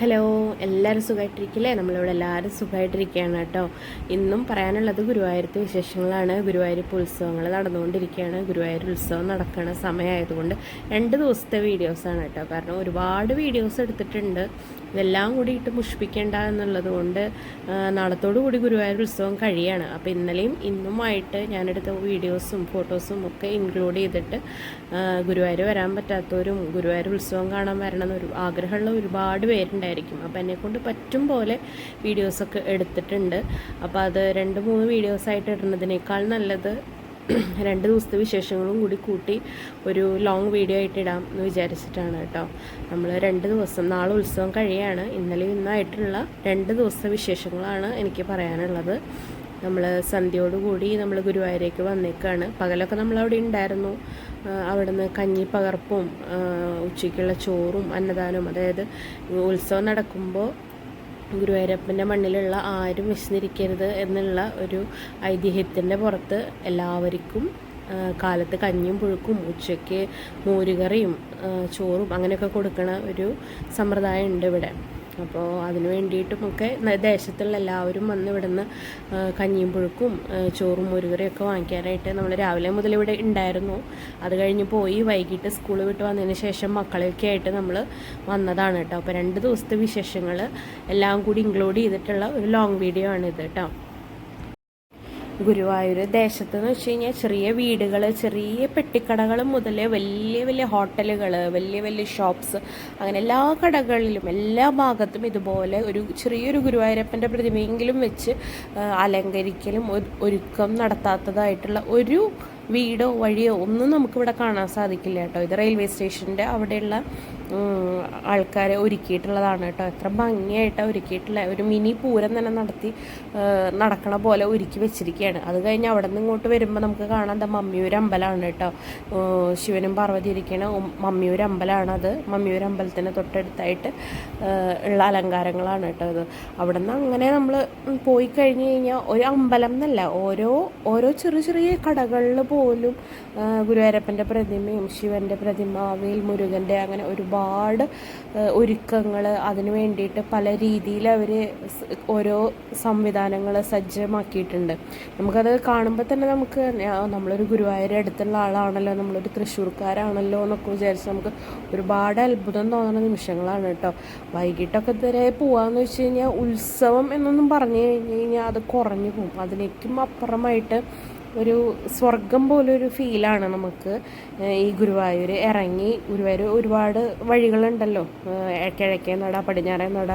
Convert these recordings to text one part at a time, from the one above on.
Hello, എല്ലാവരും സുഖമായിട്ടിരിക്കില്ലേ? നമ്മളിവിടെ എല്ലാവരും സുഖമായിട്ടിരിക്കുകയാണ് കേട്ടോ. ഇന്നും പറയാനുള്ളത് ഗുരുവായൂരത്തെ വിശേഷങ്ങളാണ്. ഗുരുവായൂർ ഉത്സവങ്ങൾ നടന്നുകൊണ്ടിരിക്കുകയാണ്. ഗുരുവായൂർ ഉത്സവം നടക്കുന്ന സമയമായതുകൊണ്ട് 2 ദിവസത്തെ വീഡിയോസാണ് കേട്ടോ. കാരണം ഒരുപാട് വീഡിയോസ് എടുത്തിട്ടുണ്ട്. ഇതെല്ലാം കൂടി ഇട്ട് മുഷിപ്പിക്കേണ്ട എന്നുള്ളത് കൊണ്ട് നാളത്തോടു കൂടി ഗുരുവായൂർ ഉത്സവം കഴിയാണ്. അപ്പോൾ ഇന്നലെയും ഇന്നുമായിട്ട് ഞാനെടുത്ത വീഡിയോസും ഫോട്ടോസും ഒക്കെ ഇൻക്ലൂഡ് ചെയ്തിട്ട് ഗുരുവായൂർ വരാൻ പറ്റാത്തവരും ഗുരുവായൂർ ഉത്സവം കാണാൻ വരണമെന്ന് ആഗ്രഹമുള്ള ഒരുപാട് പേരുണ്ടായിരിക്കും. അപ്പോൾ എന്നെക്കൊണ്ട് പറ്റും പോലെ വീഡിയോസൊക്കെ എടുത്തിട്ടുണ്ട്. അപ്പോൾ അത് 2-3 വീഡിയോസായിട്ട് ഇടുന്നതിനേക്കാൾ നല്ലത് 2 ദിവസത്തെ വിശേഷങ്ങളും കൂടി കൂട്ടി ഒരു ലോങ് വീഡിയോ ആയിട്ട് ഇടാം എന്ന് വിചാരിച്ചിട്ടാണ് കേട്ടോ. നമ്മൾ 2 ദിവസം, നാളെ ഉത്സവം കഴിയാണ്. ഇന്നലെ ഇന്നായിട്ടുള്ള 2 ദിവസത്തെ വിശേഷങ്ങളാണ് എനിക്ക് പറയാനുള്ളത്. നമ്മൾ സന്ധ്യയോടുകൂടി നമ്മൾ ഗുരുവായൂരേക്ക് വന്നേക്കാണ്. പകലൊക്കെ നമ്മളവിടെ ഉണ്ടായിരുന്നു. അവിടെ നിന്ന് കഞ്ഞി പകർപ്പും ഉച്ചയ്ക്കുള്ള ചോറും അന്നദാനവും, അതായത് ഉത്സവം നടക്കുമ്പോൾ ഗുരുവായൂരപ്പൻ്റെ മണ്ണിലുള്ള ആരും വിശന്നിരിക്കരുത് എന്നുള്ള ഒരു ഐതിഹ്യത്തിൻ്റെ പുറത്ത് എല്ലാവർക്കും കാലത്ത് കഞ്ഞിയും പുഴുക്കും ഉച്ചയ്ക്ക് മോരുകറിയും ചോറും അങ്ങനെയൊക്കെ കൊടുക്കണ ഒരു സമ്പ്രദായം ഉണ്ട് ഇവിടെ. അപ്പോൾ അതിന് വേണ്ടിയിട്ടുമൊക്കെ ദേശത്തുള്ള എല്ലാവരും വന്ന് ഇവിടെ നിന്ന് കഞ്ഞിയും പുഴുക്കും ചോറും മോരുകറിയൊക്കെ വാങ്ങിക്കാനായിട്ട് നമ്മൾ രാവിലെ മുതൽ ഇവിടെ ഉണ്ടായിരുന്നു. അത് കഴിഞ്ഞ് പോയി വൈകിട്ട് സ്കൂൾ വിട്ട് വന്നതിന് ശേഷം മക്കളെയൊക്കെ ആയിട്ട് നമ്മൾ വന്നതാണ് കേട്ടോ. അപ്പോൾ 2 ദിവസത്തെ വിശേഷങ്ങൾ എല്ലാം കൂടി ഇൻക്ലൂഡ് ചെയ്തിട്ടുള്ള ഒരു ലോങ് വീഡിയോ ആണിത് കേട്ടോ. ഗുരുവായൂർ ദേശത്തെന്ന് വെച്ച് കഴിഞ്ഞാൽ ചെറിയ വീടുകൾ, ചെറിയ പെട്ടിക്കടകൾ മുതൽ വലിയ വലിയ ഹോട്ടലുകൾ, വലിയ വലിയ ഷോപ്സ്, അങ്ങനെ എല്ലാ കടകളിലും എല്ലാ ഭാഗത്തും ഇതുപോലെ ഒരു ചെറിയൊരു ഗുരുവായൂരപ്പൻ്റെ പ്രതിമയെങ്കിലും വെച്ച് അലങ്കരിക്കലും ഒരുക്കം നടത്താത്തതായിട്ടുള്ള ഒരു വീടോ വഴിയോ ഒന്നും നമുക്കിവിടെ കാണാൻ സാധിക്കില്ല കേട്ടോ. ഇത് റെയിൽവേ സ്റ്റേഷൻ്റെ അവിടെയുള്ള ആൾക്കാരെ ഒരുക്കിയിട്ടുള്ളതാണ് കേട്ടോ. എത്ര ഭംഗിയായിട്ടാണ് ഒരുക്കിയിട്ടുള്ള ഒരു മിനി പൂരം തന്നെ നടക്കണ പോലെ ഒരുക്കി വെച്ചിരിക്കുകയാണ്. അത് കഴിഞ്ഞ് അവിടെ നിന്ന് ഇങ്ങോട്ട് വരുമ്പോൾ നമുക്ക് കാണാൻ എന്താ മമ്മിയൂർ അമ്പലമാണ് കേട്ടോ. ശിവനും പാർവതി ഇരിക്കണ മമ്മിയൂർ അമ്പലമാണ് അത്. മമ്മിയൂർ അമ്പലത്തിന് തൊട്ടടുത്തായിട്ട് ഉള്ള അലങ്കാരങ്ങളാണ് കേട്ടോ ഇത്. അവിടെ നിന്ന് അങ്ങനെ നമ്മൾ പോയി കഴിഞ്ഞ് കഴിഞ്ഞാൽ ഒരു അമ്പലം എന്നല്ല, ഓരോ ചെറിയ ചെറിയ കടകളിൽ പോലും ഗുരുവായൂരപ്പൻ്റെ പ്രതിമയും ശിവൻ്റെ പ്രതിമ, വേൽമുരുകൻ്റെ, അങ്ങനെ ഒരുപാട് ഒരുക്കങ്ങൾ അതിന് വേണ്ടിയിട്ട് പല രീതിയിൽ അവർ ഓരോ സംവിധാനങ്ങൾ സജ്ജമാക്കിയിട്ടുണ്ട്. നമുക്കത് കാണുമ്പോൾ തന്നെ നമുക്ക് നമ്മളൊരു ഗുരുവായൂർ അടുത്തുള്ള ആളാണല്ലോ, നമ്മളൊരു തൃശ്ശൂർക്കാരാണല്ലോ എന്നൊക്കെ വിചാരിച്ച് നമുക്ക് ഒരുപാട് അത്ഭുതം തോന്നുന്ന നിമിഷങ്ങളാണ് കേട്ടോ. വൈകിട്ടൊക്കെ ഇതുവരെ പോകാമെന്ന് വെച്ച് കഴിഞ്ഞാൽ ഉത്സവം എന്നൊന്നും പറഞ്ഞു കഴിഞ്ഞാൽ അത് കുറഞ്ഞു പോകും. അതിലേക്കും അപ്പുറമായിട്ട് ഒരു സ്വർഗം പോലൊരു ഫീലാണ് നമുക്ക് ഈ ഗുരുവായൂർ ഇറങ്ങി. ഗുരുവായൂർ ഒരുപാട് വഴികളുണ്ടല്ലോ, കിഴക്കേ നട, പടിഞ്ഞാറേ നട,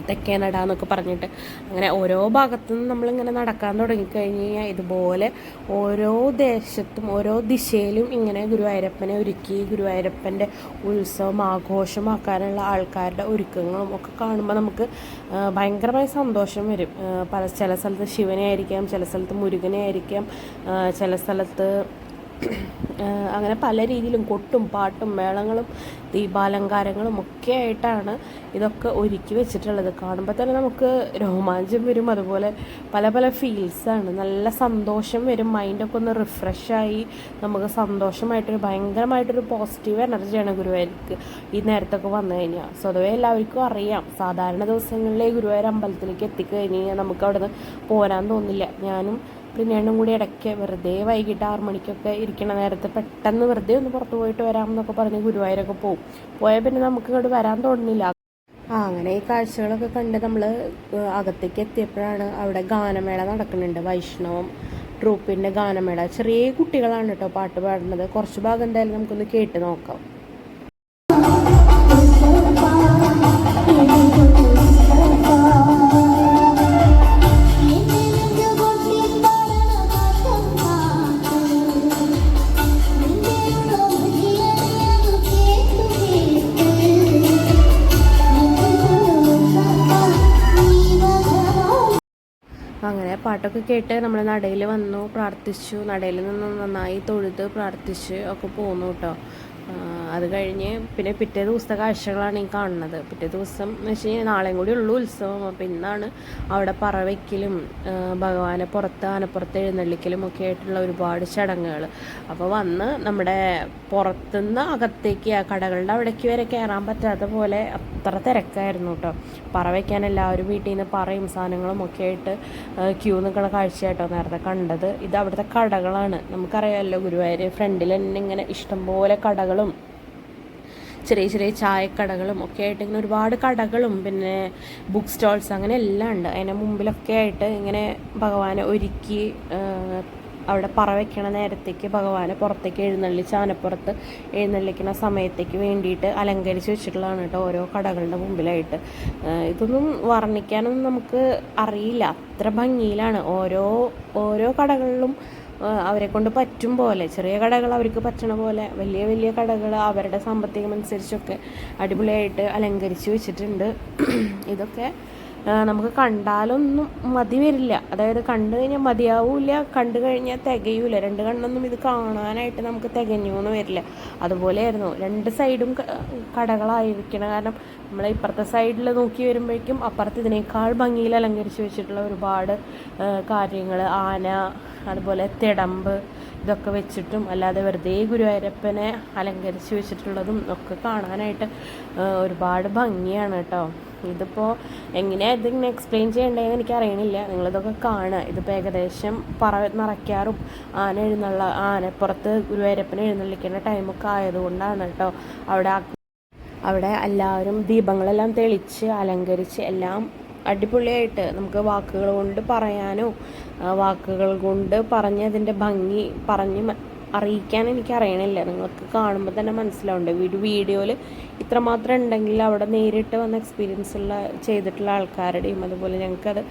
തെക്കേ നട എന്നൊക്കെ പറഞ്ഞിട്ട് അങ്ങനെ ഓരോ ഭാഗത്തു നിന്നും നമ്മളിങ്ങനെ നടക്കാൻ തുടങ്ങിക്കഴിഞ്ഞ് കഴിഞ്ഞാൽ ഇതുപോലെ ഓരോ ദേശത്തും ഓരോ ദിശയിലും ഇങ്ങനെ ഗുരുവായൂരപ്പനെ ഒരുക്കി ഗുരുവായൂരപ്പൻ്റെ ഉത്സവം ആഘോഷമാക്കാനുള്ള ആൾക്കാരുടെ ഒരുക്കങ്ങളും ഒക്കെ കാണുമ്പോൾ നമുക്ക് ഭയങ്കരമായ സന്തോഷം വരും. ചില സ്ഥലത്ത് ശിവനെ ആയിരിക്കാം, ചില സ്ഥലത്ത് മുരുകനെ ആയിരിക്കാം, ചില സ്ഥലത്ത് അങ്ങനെ പല രീതിയിലും കൊട്ടും പാട്ടും മേളങ്ങളും ദീപാലങ്കാരങ്ങളും ഒക്കെ ആയിട്ടാണ് ഇതൊക്കെ ഒരുക്കി വെച്ചിട്ടുള്ളത്. കാണുമ്പോൾ തന്നെ നമുക്ക് രോമാഞ്ചം വരും. അതുപോലെ പല പല ഫീൽസാണ്, നല്ല സന്തോഷം വരും. മൈൻഡൊക്കെ ഒന്ന് റിഫ്രഷായി നമുക്ക് സന്തോഷമായിട്ടൊരു ഭയങ്കരമായിട്ടൊരു പോസിറ്റീവ് എനർജിയാണ് ഗുരുവായൂർക്ക് ഈ നേരത്തൊക്കെ വന്നു കഴിഞ്ഞാൽ. സ്വതവേ എല്ലാവർക്കും അറിയാം, സാധാരണ ദിവസങ്ങളിലെ ഗുരുവായൂർ അമ്പലത്തിലേക്ക് എത്തിക്കഴിഞ്ഞ് കഴിഞ്ഞാൽ നമുക്ക് അവിടെ നിന്ന് പോരാൻ തോന്നില്ല. ഞാനും പിന്നെയും കൂടി ഇടയ്ക്ക് വെറുതെ വൈകിട്ട് 6 മണിക്കൊക്കെ ഇരിക്കണ നേരത്ത് പെട്ടെന്ന് വെറുതെ ഒന്ന് പുറത്ത് പോയിട്ട് വരാമെന്നൊക്കെ പറഞ്ഞ് ഗുരുവായൂരൊക്കെ പോയാൽ പിന്നെ നമുക്ക് ഇങ്ങോട്ട് വരാൻ തോന്നുന്നില്ല. അങ്ങനെ ഈ കാഴ്ചകളൊക്കെ കണ്ട് നമ്മൾ അകത്തേക്ക് എത്തിയപ്പോഴാണ് അവിടെ ഗാനമേള നടക്കുന്നുണ്ട്. വൈഷ്ണവം ട്രൂപ്പിൻ്റെ ഗാനമേള. ചെറിയ കുട്ടികളാണ് കേട്ടോ പാട്ട് പാടുന്നത്. കുറച്ച് ഭാഗം എന്തായാലും നമുക്കൊന്ന് കേട്ട് നോക്കാം. അങ്ങനെ പാട്ടൊക്കെ കേട്ട് നമ്മൾ നടയിൽ വന്നു, പ്രാർത്ഥിച്ചു. നടയിൽ നിന്ന് നന്നായി തൊഴുത് പ്രാർത്ഥിച്ച് ഒക്കെ പോന്നു കേട്ടോ. അത് കഴിഞ്ഞ് പിന്നെ പിറ്റേ ദിവസത്തെ കാഴ്ചകളാണ് ഈ കാണുന്നത്. പിറ്റേ ദിവസം എന്ന് വെച്ച് കഴിഞ്ഞാൽ നാളെയും കൂടി ഉള്ളൂ ഉത്സവം. അപ്പോൾ ഇന്നാണ് അവിടെ പറ വയ്ക്കലും ഭഗവാനെ പുറത്ത് ആനപ്പുറത്ത് എഴുന്നള്ളിക്കലും ഒക്കെ ആയിട്ടുള്ള ഒരുപാട് ചടങ്ങുകൾ. അപ്പോൾ വന്ന് നമ്മുടെ പുറത്തുനിന്ന് അകത്തേക്ക് ആ കടകളുടെ അവിടേക്ക് വരെ കയറാൻ പറ്റാത്ത പോലെ അത്ര തിരക്കായിരുന്നു കേട്ടോ. പറ വയ്ക്കാൻ എല്ലാവരും വീട്ടിൽ നിന്ന് പറയും സാധനങ്ങളും ഒക്കെ ആയിട്ട് ക്യൂ നിൽക്കുന്ന കാഴ്ചയായിട്ടോ നേരത്തെ കണ്ടത്. ഇത് അവിടുത്തെ കടകളാണ്. നമുക്കറിയാമല്ലോ ഗുരുവായൂർ ഫ്രണ്ടിൽ തന്നെ ഇങ്ങനെ ഇഷ്ടംപോലെ കടകളും ചെറിയ ചെറിയ ചായക്കടകളും ഒക്കെ ആയിട്ട് ഇങ്ങനെ ഒരുപാട് കടകളും പിന്നെ ബുക്ക് സ്റ്റോൾസ് അങ്ങനെ എല്ലാം ഉണ്ട്. അതിൻ്റെ മുമ്പിലൊക്കെ ആയിട്ട് ഇങ്ങനെ ഭഗവാനെ ഒരുക്കി അവിടെ പറ വയ്ക്കണ നേരത്തേക്ക് ഭഗവാനെ പുറത്തേക്ക് എഴുന്നള്ളിച്ച് ആനപ്പുറത്ത് എഴുന്നള്ളിക്കുന്ന സമയത്തേക്ക് വേണ്ടിയിട്ട് അലങ്കരിച്ച് വെച്ചിട്ടുള്ളതാണ് കേട്ടോ ഓരോ കടകളുടെ മുമ്പിലായിട്ട്. ഇതൊന്നും വർണ്ണിക്കാനൊന്നും നമുക്ക് അറിയില്ല, അത്ര ഭംഗിയിലാണ് ഓരോ കടകളിലും അവരെ കൊണ്ട് പറ്റും പോലെ. ചെറിയ കടകൾ അവർക്ക് പറ്റണ പോലെ, വലിയ വലിയ കടകൾ അവരുടെ സാമ്പത്തികം അനുസരിച്ചൊക്കെ അടിപൊളിയായിട്ട് അലങ്കരിച്ച് വെച്ചിട്ടുണ്ട്. ഇതൊക്കെ നമുക്ക് കണ്ടാലൊന്നും മതി വരില്ല, അതായത് കണ്ടു കഴിഞ്ഞാൽ മതിയാവില്ല, കണ്ടു കഴിഞ്ഞാൽ തികയൂല. രണ്ട് കണ്ണൊന്നും ഇത് കാണാനായിട്ട് നമുക്ക് തികഞ്ഞൂന്ന് വരില്ല. അതുപോലെയായിരുന്നു രണ്ട് സൈഡും കടകളായിരിക്കണം. കാരണം നമ്മൾ ഇപ്പുറത്തെ സൈഡിൽ നോക്കി വരുമ്പോഴേക്കും അപ്പുറത്ത് ഇതിനേക്കാൾ ഭംഗിയിൽ അലങ്കരിച്ച് വെച്ചിട്ടുള്ള ഒരുപാട് കാര്യങ്ങൾ, ആന, അതുപോലെ തിടമ്പ്, ഇതൊക്കെ വെച്ചിട്ടും അല്ലാതെ വെറുതെ ഗുരുവായൂരപ്പനെ അലങ്കരിച്ച് വെച്ചിട്ടുള്ളതും ഒക്കെ കാണാനായിട്ട് ഒരുപാട് ഭംഗിയാണ് കേട്ടോ. ഇതിപ്പോൾ എങ്ങനെയാണ് ഇതിങ്ങനെ എക്സ്പ്ലെയിൻ ചെയ്യേണ്ടതെന്ന് എനിക്കറിയണില്ല. നിങ്ങളിതൊക്കെ കാണുക. ഇതിപ്പോൾ ഏകദേശം പറ നിറയ്ക്കാറും ആനപ്പുറത്ത് ഗുരുവായൂരപ്പനെ എഴുന്നള്ളിക്കുന്ന ടൈമൊക്കെ ആയതുകൊണ്ടാണ് കേട്ടോ. അവിടെ എല്ലാവരും ദീപങ്ങളെല്ലാം തെളിച്ച് അലങ്കരിച്ച് എല്ലാം അടിപൊളിയായിട്ട് നമുക്ക് വാക്കുകൾ കൊണ്ട് പറയാനോ വാക്കുകൾ കൊണ്ട് പറഞ്ഞ് അതിൻ്റെ ഭംഗി പറഞ്ഞ് അറിയിക്കാൻ എനിക്കറിയണില്ല. നിങ്ങൾക്ക് കാണുമ്പോൾ തന്നെ മനസ്സിലാവുന്നുണ്ട്. വീഡിയോയിൽ ഇത്രമാത്രം ഉണ്ടെങ്കിൽ അവിടെ നേരിട്ട് വന്ന എക്സ്പീരിയൻസ് ചെയ്തിട്ടുള്ള ആൾക്കാരുടെയും അതുപോലെ ഞങ്ങൾക്കത്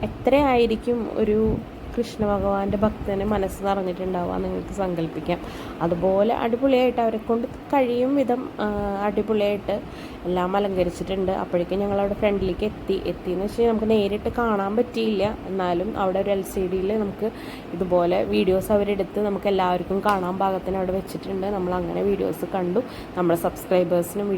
എത്രയായിരിക്കും ഒരു കൃഷ്ണ ഭഗവാന്റെ ഭക്തന് മനസ്സ് നിറഞ്ഞിട്ടുണ്ടാവുക നിങ്ങൾക്ക് സങ്കല്പിക്കാം. അതുപോലെ അടിപൊളിയായിട്ട് അവരെ കൊണ്ട് കഴിയും വിധം അടിപൊളിയായിട്ട് എല്ലാം അലങ്കരിച്ചിട്ടുണ്ട്. അപ്പോഴേക്കും ഞങ്ങളവിടെ ഫ്രണ്ടിലേക്ക് എത്തിയെന്ന് വെച്ച് കഴിഞ്ഞാൽ നമുക്ക് നേരിട്ട് കാണാൻ പറ്റിയില്ല. എന്നാലും അവിടെ ഒരു LCDയിൽ നമുക്ക് ഇതുപോലെ വീഡിയോസ് അവരെടുത്ത് നമുക്ക് എല്ലാവർക്കും കാണാൻ പാകത്തിന് അവിടെ വെച്ചിട്ടുണ്ട്. നമ്മൾ അങ്ങനെ വീഡിയോസ് കണ്ടു. നമ്മുടെ സബ്സ്ക്രൈബേഴ്സിനും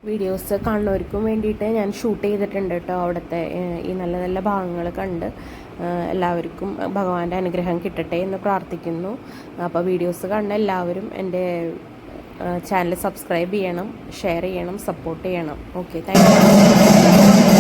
വീഡിയോസ് കാണുന്നവർക്കും വേണ്ടിയിട്ട് ഞാൻ ഷൂട്ട് ചെയ്തിട്ടുണ്ട് കേട്ടോ. അവിടുത്തെ ഈ നല്ല നല്ല ഭാഗങ്ങൾ കണ്ട് എല്ലാവർക്കും ഭഗവാന്റെ അനുഗ്രഹം കിട്ടട്ടെ എന്ന് പ്രാർത്ഥിക്കുന്നു. അപ്പോൾ വീഡിയോസ് കാണുന്ന എല്ലാവരും എൻ്റെ ചാനൽ സബ്സ്ക്രൈബ് ചെയ്യണം, ഷെയർ ചെയ്യണം, സപ്പോർട്ട് ചെയ്യണം. Okay, thank you.